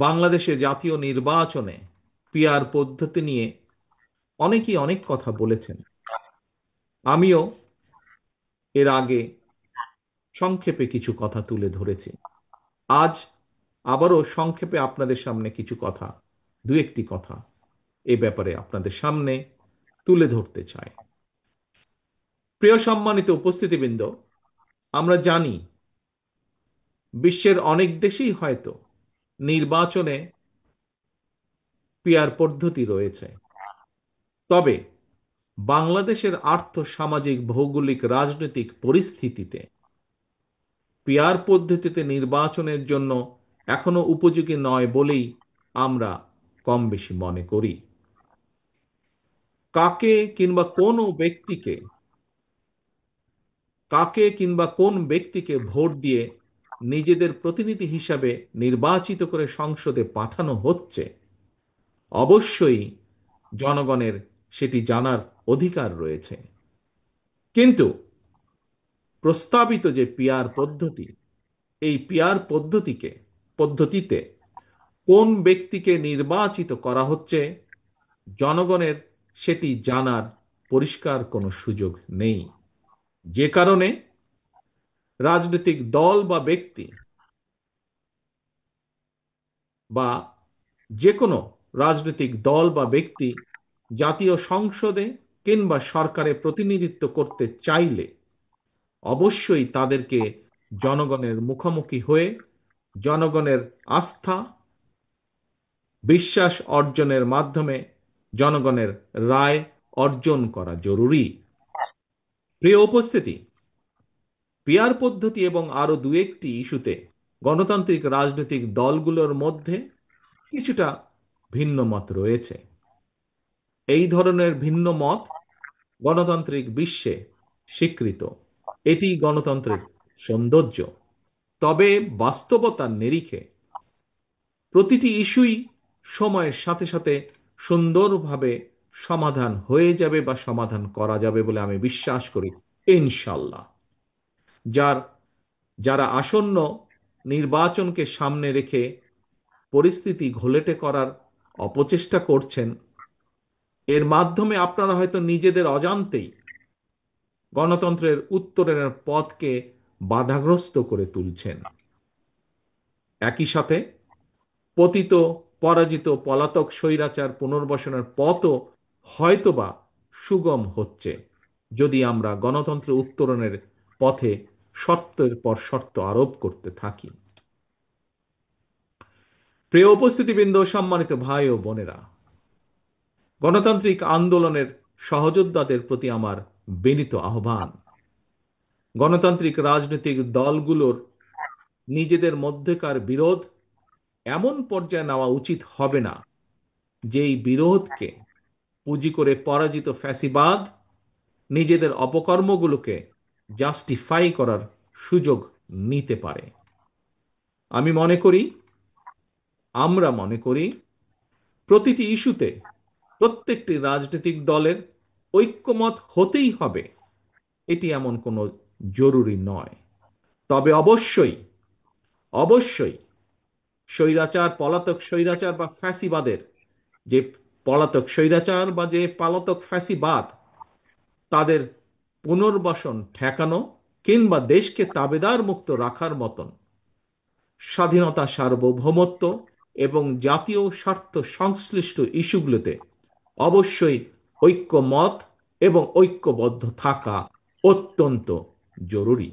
বাংলাদেশে জাতীয় নির্বাচনে পিআর পদ্ধতি নিয়ে অনেকেই অনেক কথা বলেছেন। আমিও এর আগে সংক্ষেপে কিছু কথা তুলে ধরেছি। আজ আবারও সংক্ষেপে আপনাদের সামনে কিছু কথা, দু একটি কথা এ ব্যাপারে আপনাদের সামনে তুলে ধরতে চাই। প্রিয় সম্মানিত উপস্থিতিবৃন্দ, আমরা জানি বিশ্বের অনেক দেশেই হয়তো নির্বাচনে পিআর পদ্ধতি রয়েছে, তবে বাংলাদেশের আর্থ সামাজিক ভৌগোলিক রাজনৈতিক পরিস্থিতিতে পিআর পদ্ধতিতে নির্বাচনের জন্য এখনো উপযোগী নয় বলেই আমরা কম বেশি মনে করি। কাকে কিংবা কোনো ব্যক্তিকে কাকে কিংবা কোন ব্যক্তিকে ভোট দিয়ে নিজেদের প্রতিনিধি হিসাবে নির্বাচিত করে সংসদে পাঠানো হচ্ছে, অবশ্যই জনগণের সেটি জানার অধিকার রয়েছে। কিন্তু প্রস্তাবিত যে পিআর পদ্ধতি, এই পিআর পদ্ধতিতে কোন ব্যক্তিকে নির্বাচিত করা হচ্ছে, জনগণের সেটি জানার পরিষ্কার কোনো সুযোগ নেই। যে কারণে রাজনৈতিক দল বা ব্যক্তি বা যে কোনো রাজনৈতিক দল বা ব্যক্তি জাতীয় সংসদে কিংবা সরকারে প্রতিনিধিত্ব করতে চাইলে অবশ্যই তাদেরকে জনগণের মুখোমুখি হয়ে জনগণের আস্থা বিশ্বাস অর্জনের মাধ্যমে জনগণের রায় অর্জন করা জরুরি। প্রিয় উপস্থিতি, পিআর পদ্ধতি এবং আরো দু একটি ইস্যুতে গণতান্ত্রিক রাজনৈতিক দলগুলোর মধ্যে কিছুটা ভিন্ন মত রয়েছে। এই ধরনের ভিন্ন মত গণতান্ত্রিক বিশ্বে স্বীকৃত, এটি গণতন্ত্রের সৌন্দর্য। তবে বাস্তবতার নিরিখে প্রতিটি ইস্যুই সময়ের সাথে সাথে সুন্দরভাবে সমাধান হয়ে যাবে বা সমাধান করা যাবে বলে আমি বিশ্বাস করি, ইনশাল্লাহ। যার যারা আসন্ন নির্বাচনকে সামনে রেখে পরিস্থিতি ঘোলেটে করার অপচেষ্টা করছেন, এর মাধ্যমে আপনারা হয়তো নিজেদের অজান্তেই গণতন্ত্রের উত্তরণের পথকে বাধাগ্রস্ত করে তুলছেন। একই সাথে পতিত পরাজিত পলাতক স্বৈরাচার পুনর্বাসনের পথও হয়তোবা সুগম হচ্ছে, যদি আমরা গণতন্ত্র উত্তরণের পথে শর্তের পর শর্ত আরোপ করতে থাকি। প্রিয় উপস্থিতিবৃন্দ, সম্মানিত ভাই ও বোনেরা, গণতান্ত্রিক আন্দোলনের সহযোদ্ধাদের প্রতি আমার বিনীত আহ্বান, গণতান্ত্রিক রাজনৈতিক দলগুলোর নিজেদের মধ্যকার বিরোধ এমন পর্যায়ে নেওয়া উচিত হবে না যেই বিরোধকে পুঁজি করে পরাজিত ফ্যাসিবাদ নিজেদের অপকর্মগুলোকে জাস্টিফাই করার সুযোগ নিতে পারে। আমি মনে করি, আমরা মনে করি, প্রতিটি ইস্যুতে প্রত্যেকটি রাজনৈতিক দলের ঐক্যমত হতেই হবে, এটি এমন কোনো জরুরি নয়। তবে অবশ্যই অবশ্যই স্বৈরাচার পলাতক স্বৈরাচার বা ফ্যাসিবাদের যে পলাতক স্বৈরাচার বা যে পলাতক ফ্যাসিবাদ, তাদের পুনর্বাসন ঠেকানো কিংবা দেশকে তাবেদার মুক্ত রাখার মতন স্বাধীনতা, সার্বভৌমত্ব এবং জাতীয় স্বার্থ সংশ্লিষ্ট ইস্যুগুলোতে অবশ্যই ঐক্যমত এবং ঐক্যবদ্ধ থাকা অত্যন্ত জরুরি।